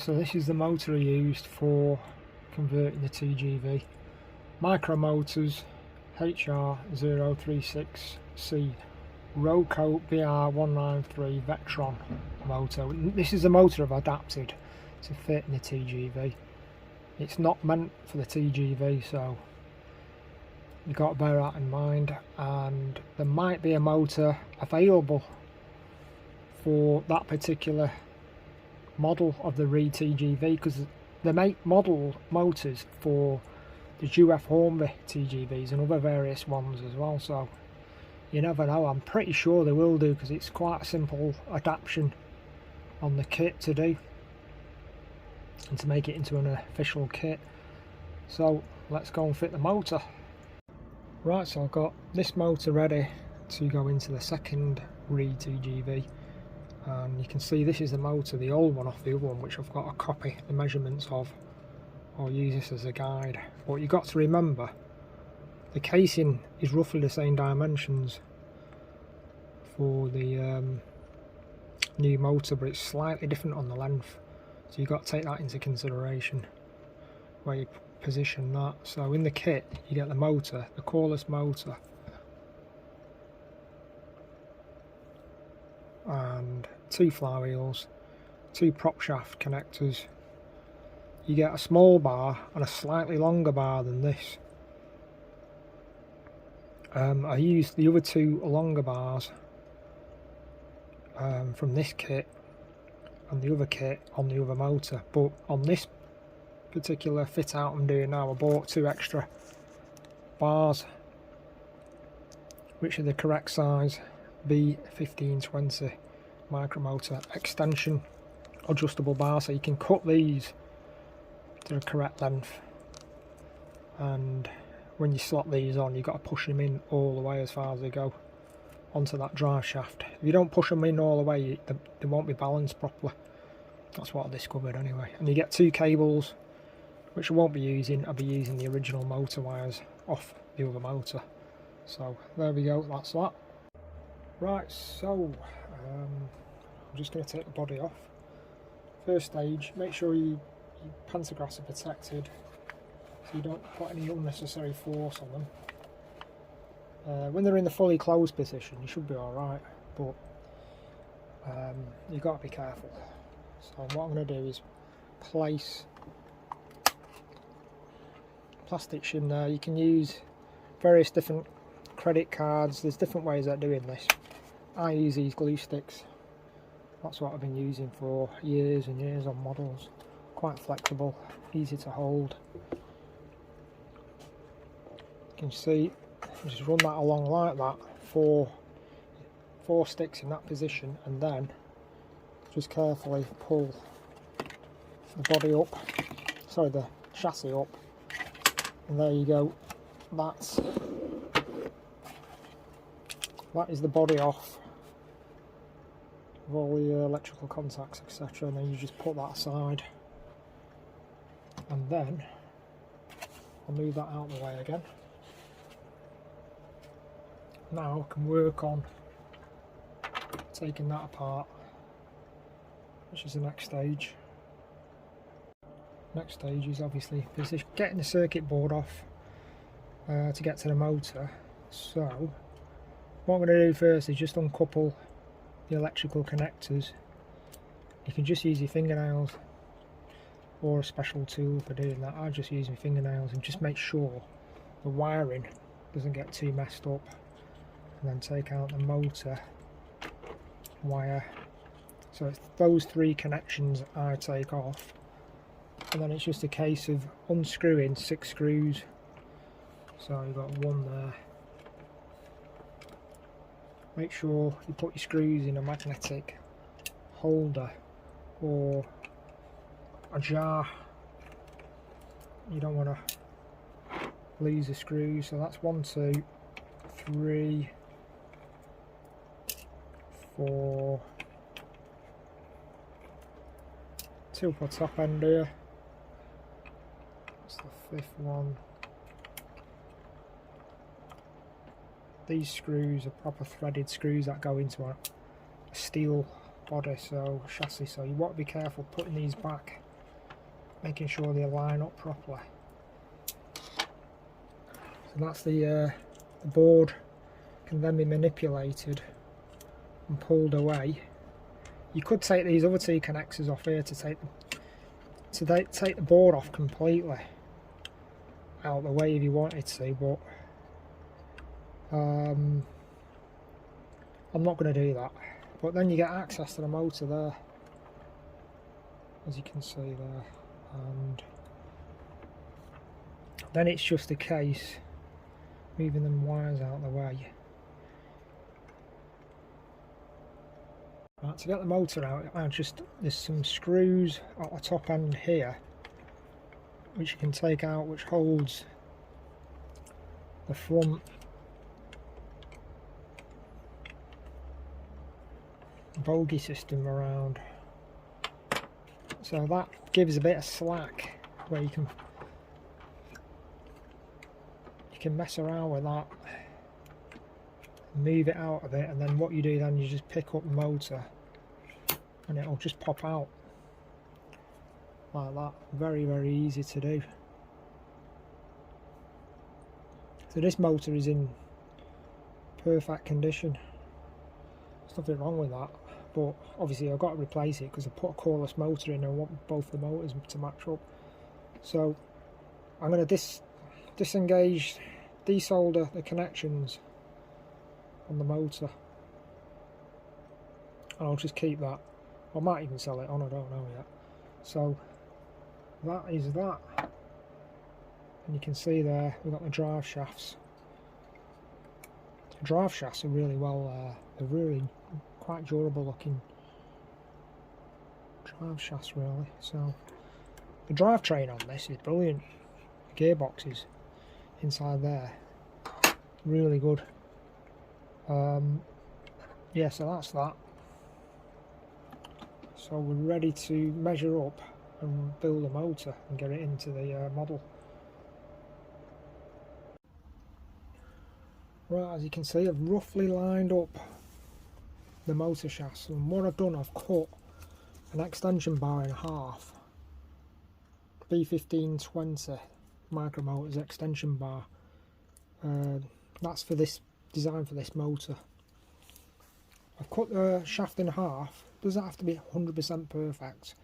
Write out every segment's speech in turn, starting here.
So this is the motor I used for converting the TGV. Micro motors HR036C Roco BR193 Vectron motor. This is the motor I've adapted to fit in the TGV. It's not meant for the TGV, so you've got to bear that in mind. And there might be a motor available for that particular model of the REE TGV, because they make model motors for the UF Hornby TGVs and other various ones as well, so you never know. I'm pretty sure they will do, because it's quite a simple adaptation on the kit to do and to make it into an official kit. So let's go and fit the motor. Right, so I've got this motor ready to go into the second REE TGV. And you can see this is the motor, the old one off the other one, which I've got a copy the measurements of. I'll use this as a guide. But you've got to remember, the casing is roughly the same dimensions for the new motor, but it's slightly different on the length. So you've got to take that into consideration where you position that. So in the kit, you get the motor, the Coreless motor, and 2 flywheels, 2 prop shaft connectors. You get a small bar and a slightly longer bar than this. I used the other 2 longer bars from this kit and the other kit on the other motor, but on this particular fit out I'm doing now, I bought 2 extra bars, which are the correct size B1520 micromotor extension adjustable bar, so you can cut these to the correct length, and when you slot these on, you've got to push them in all the way as far as they go onto that drive shaft. If you don't push them in all the way, they won't be balanced properly. That's what I discovered anyway. And you get 2 cables, which I won't be using. I'll be using the original motor wires off the other motor. So there we go, that's that. Right, so I'm just going to take the body off. First stage, make sure your pantographs are protected so you don't put any unnecessary force on them. When they're in the fully closed position, you should be alright, but you've got to be careful. So what I'm going to do is place plastic shim there. You can use various different credit cards, there's different ways of doing this. I use these glue sticks. That's what I've been using for years and years on models. Quite flexible, easy to hold. You can see, just run that along like that, four sticks in that position, and then just carefully pull the body up, sorry, the chassis up, and there you go. That is the body off with all the electrical contacts, etc., and then you just put that aside, and then I'll move that out of the way again. Now I can work on taking that apart, which is the next stage. Next stage is obviously getting the circuit board off to get to the motor. So what I'm going to do first is just uncouple the electrical connectors. You can just use your fingernails or a special tool for doing that. I just use my fingernails and just make sure the wiring doesn't get too messed up, and then take out the motor wire. So it's those 3 connections I take off, and then it's just a case of unscrewing 6 screws. So you've got 1 there. Make sure you put your screws in a magnetic holder or a jar. You don't want to lose the screws. So that's 1, 2, 3, 4, 2 for top end here. That's the 5th one. These screws are proper threaded screws that go into a steel body, so chassis, so you want to be careful putting these back making sure they line up properly. So that's the board can then be manipulated and pulled away. You could take these other two connectors off here to take the board off completely out of the way if you wanted to, but I'm not going to do that. But then you get access to the motor there, as you can see there, and then it's just a case moving them wires out of the way. Right, to get the motor out, there's some screws at the top end here which you can take out, which holds the front bogie system around, so that gives a bit of slack where you can mess around with that, move it out of it, and then what you do then, you just pick up the motor and it'll just pop out like that. Very, very easy to do. So this motor is in perfect condition, there's nothing wrong with that, but obviously I've got to replace it because I put a Coreless motor in and I want both the motors to match up. So I'm going to disengage, desolder the connections on the motor, and I'll just keep that. I might even sell it on, I don't know yet. So that is that, and you can see there we've got the drive shafts. The drive shafts are really well, they're really quite durable looking drive shafts really. So the drivetrain on this is brilliant. The gearboxes inside there, really good. Yeah, so that's that. So we're ready to measure up and build a motor and get it into the model. Right, as you can see, I've roughly lined up the motor shafts, and what I've done, I've cut an extension bar in half. B1520 micromotors extension bar. That's for this design for this motor. I've cut the shaft in half. Doesn't have to be 100% perfect,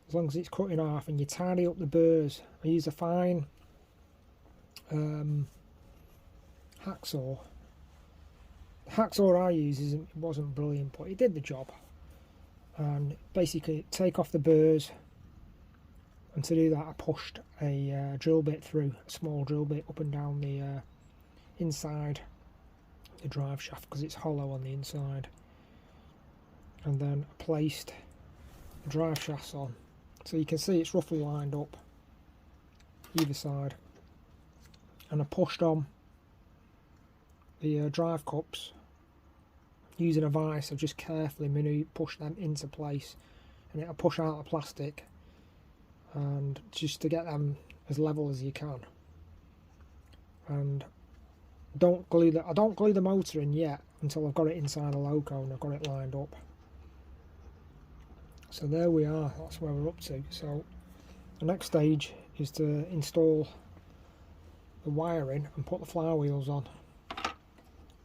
as long as it's cut in half, and you tidy up the burrs. I use a fine hacksaw. The hacksaw I use wasn't brilliant, but it did the job. And basically take off the burrs, and to do that I pushed a drill bit through, a small drill bit up and down the inside of the drive shaft because it's hollow on the inside, and then placed the drive shafts on, so you can see it's roughly lined up either side, and I pushed on the drive cups using a vice. I just carefully push them into place, and it'll push out the plastic, and just to get them as level as you can. And I don't glue the motor in yet until I've got it inside a loco and I've got it lined up. So there we are, that's where we're up to. So the next stage is to install the wiring and put the flywheels on.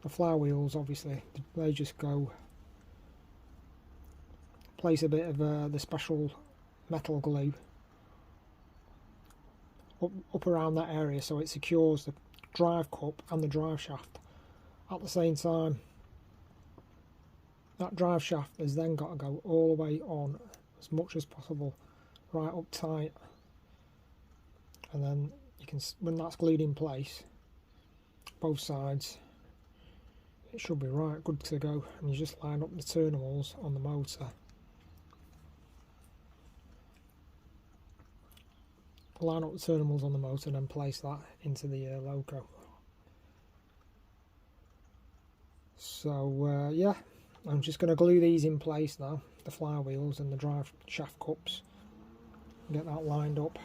The flywheels, obviously, they just go, place a bit of the special metal glue up around that area so it secures the drive cup and the drive shaft at the same time. That drive shaft has then got to go all the way on as much as possible, right up tight, and then you can, when that's glued in place, both sides, it should be right, good to go. And you just line up the terminals on the motor. Line up the terminals on the motor and then place that into the loco. So yeah, I'm just going to glue these in place now, the flywheels and the drive shaft cups, and get that lined up.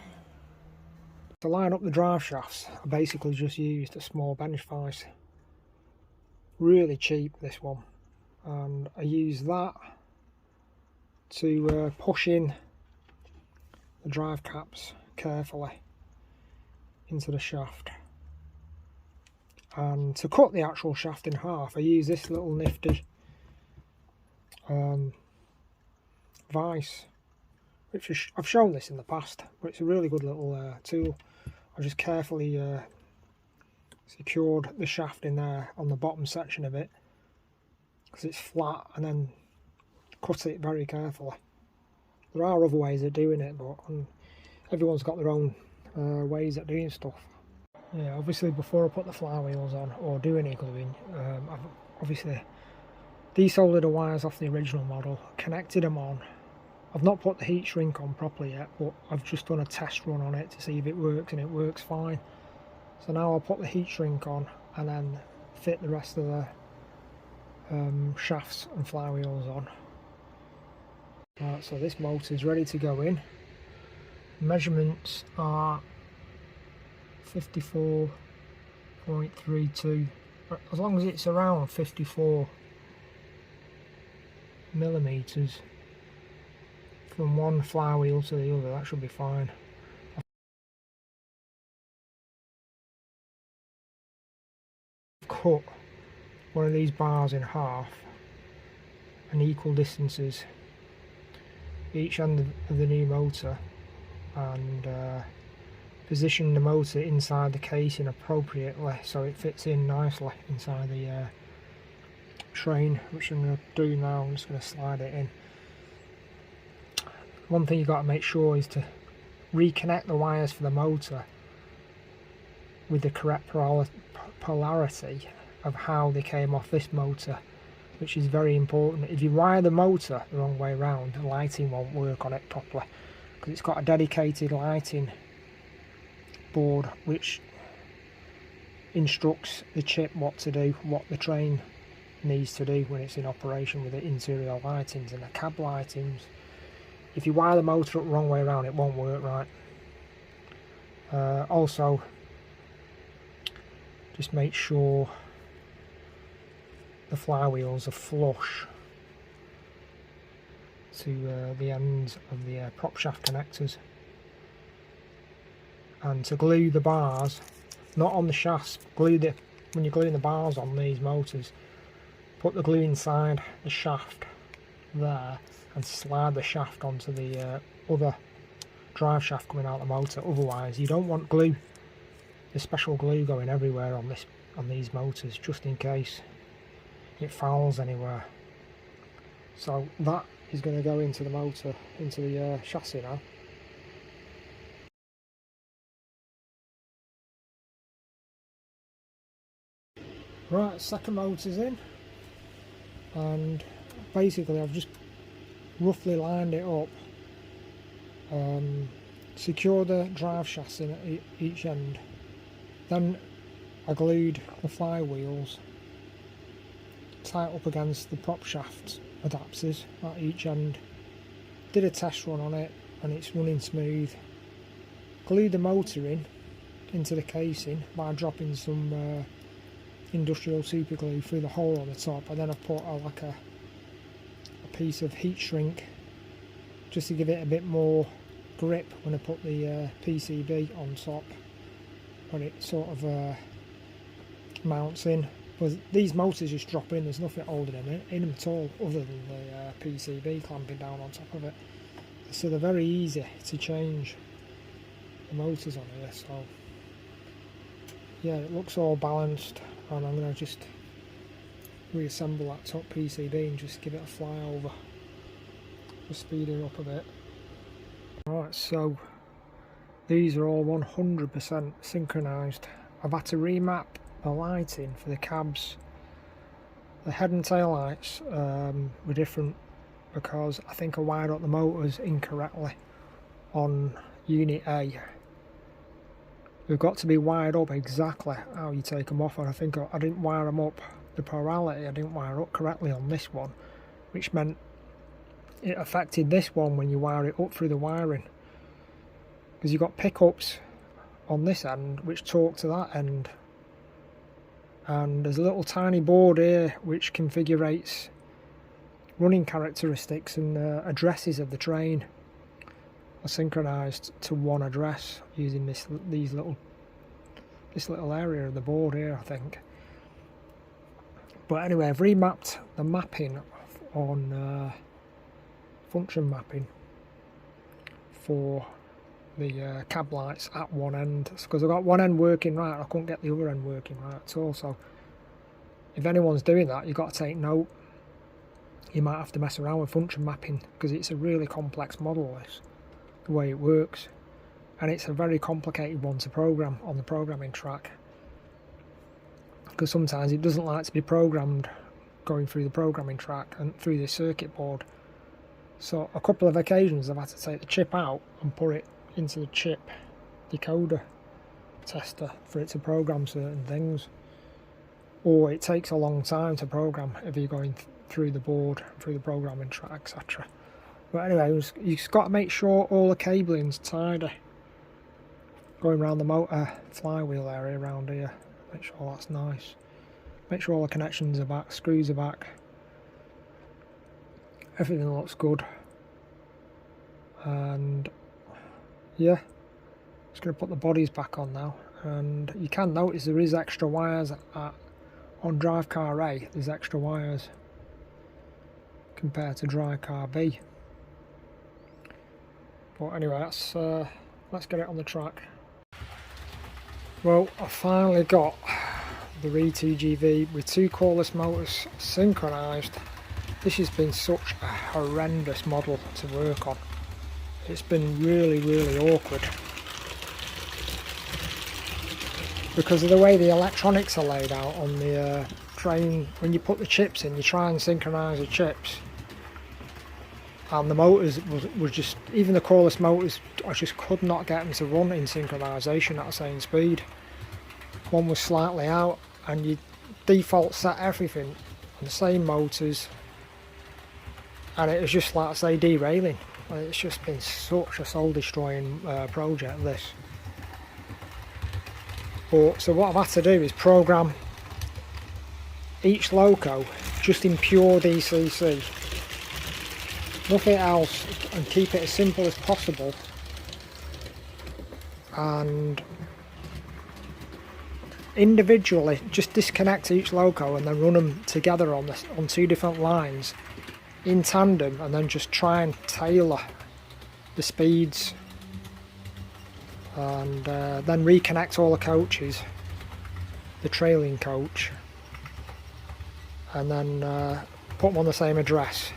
To line up the drive shafts, I basically just used a small bench vise. Really cheap, this one, and I use that to push in the drive caps carefully into the shaft. And to cut the actual shaft in half, I use this little nifty vise, which is, I've shown this in the past, but it's a really good little tool. I just carefully secured the shaft in there on the bottom section of it because it's flat, and then cut it very carefully. There are other ways of doing it, but everyone's got their own ways of doing stuff. Yeah, obviously before I put the flywheels on or do any gluing, I've obviously desoldered the wires off the original model, connected them on. I've not put the heat shrink on properly yet, but I've just done a test run on it to see if it works, and it works fine. So now I'll put the heat shrink on and then fit the rest of the shafts and flywheels on. Right, so this motor is ready to go in. Measurements are 54.32. As long as it's around 54 millimeters from one flywheel to the other, that should be fine. I've cut one of these bars in half and equal distances each end of the new motor, and position the motor inside the casing appropriately so it fits in nicely inside the train, which I'm going to do now. I'm just going to slide it in. One thing you've got to make sure is to reconnect the wires for the motor with the correct polarity of how they came off this motor, which is very important. If you wire the motor the wrong way around, the lighting won't work on it properly, because it's got a dedicated lighting board which instructs the chip what to do, what the train needs to do when it's in operation with the interior lightings and the cab lightings. If you wire the motor up the wrong way around, it won't work right. Also, just make sure the flywheels are flush to the ends of the prop shaft connectors. And to glue the bars, not on the shafts, when you're gluing the bars on these motors, put the glue inside the shaft there and slide the shaft onto the other drive shaft coming out of the motor. Otherwise, you don't want glue, the special glue, going everywhere on these motors, just in case it fouls anywhere. So that is going to go into the motor, into the chassis now. Right, second motor's in, and basically I've just roughly lined it up, secure the drive chassis at each end, then I glued the flywheels tight up against the prop shaft adapters at each end, did a test run on it and it's running smooth. Glued the motor into the casing by dropping some industrial super glue through the hole on the top, and then I've put like a piece of heat shrink just to give it a bit more grip when I put the PCB on top, when it sort of mounts in. But these motors just drop in, there's nothing holding them in them at all other than the PCB clamping down on top of it. So they're very easy to change, the motors on here. So yeah, it looks all balanced, and I'm going to just reassemble that top PCB and just give it a fly over, just speed it up a bit. Right, so these are all 100% synchronized. I've had to remap the lighting for the cabs. The head and tail lights were different because I think I wired up the motors incorrectly on unit A. They've got to be wired up exactly how you take them off, and I think I didn't wire them up, the polarity I didn't wire up correctly on this one, which meant it affected this one when you wire it up through the wiring, because you've got pickups on this end which talk to that end, and there's a little tiny board here which configurates running characteristics and addresses of the train. are synchronized to one address using this little area of the board here, I think. But anyway, I've remapped the mapping on function mapping for the cab lights at one end, because I've got one end working right, I couldn't get the other end working right at all. So if anyone's doing that, you've got to take note. You might have to mess around with function mapping, because it's a really complex model, this, the way it works, and it's a very complicated one to program on the programming track, because sometimes it doesn't like to be programmed going through the programming track and through the circuit board. So a couple of occasions I've had to take the chip out and put it into the chip decoder tester for it to program certain things, or it takes a long time to program if you're going through the board, through the programming track, etc. But anyway, you've just got to make sure all the cabling's tidy going around the motor flywheel area around here. Make sure that's nice. Make sure all the connections are back, screws are back, everything looks good. And yeah, just going to put the bodies back on now. And you can notice there is extra wires on drive car A. There's extra wires compared to drive car B. But anyway, let's get it on the track. Well, I finally got the REE TGV with 2 Coreless motors synchronized. This has been such a horrendous model to work on. It's been really, really awkward because of the way the electronics are laid out on the train. When you put the chips in, you try and synchronize the chips, and the motors was just, even the Coreless motors, I just could not get them to run in synchronization at the same speed. One was slightly out, and you default set everything on the same motors, and it was just, like I say, derailing. It's just been such a soul destroying project, this. But so what I've had to do is program each loco just in pure DCC, nothing else, and keep it as simple as possible, and individually just disconnect each loco and then run them together on 2 different lines in tandem, and then just try and tailor the speeds, and then reconnect all the coaches, the trailing coach, and then put them on the same address.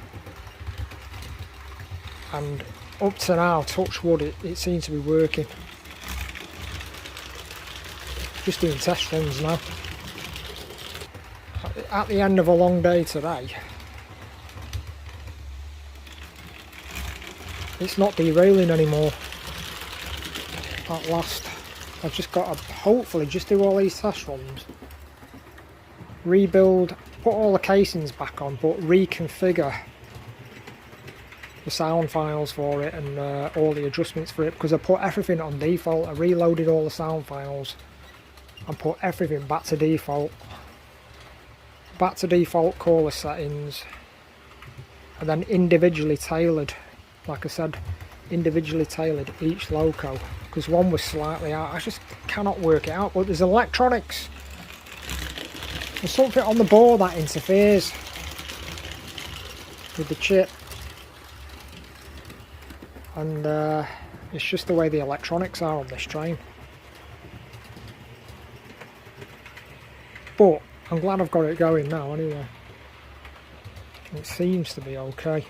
And up to now, touch wood, it seems to be working. Just doing test runs now. At the end of a long day today, it's not derailing anymore. At last, I've just got to hopefully just do all these test runs, rebuild, put all the casings back on, but reconfigure the sound files for it and all the adjustments for it, because I put everything on default. I reloaded all the sound files and put everything back to default Coreless settings, and then individually tailored, like I said, individually tailored each loco, because one was slightly out. I just cannot work it out, but there's electronics, there's something on the board that interferes with the chip, and it's just the way the electronics are on this train. But I'm glad I've got it going now anyway. It seems to be okay.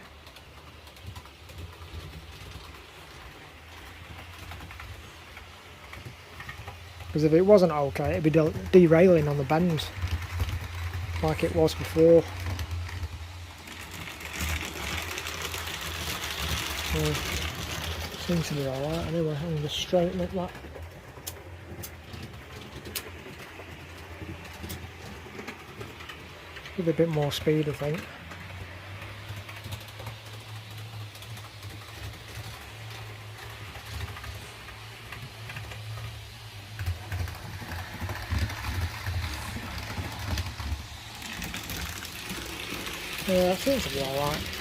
Because if it wasn't okay, it'd be derailing on the bends like it was before. So, seems to be alright anyway. I'm going to straighten it that. With a bit more speed, I think. Yeah, it seems to be alright.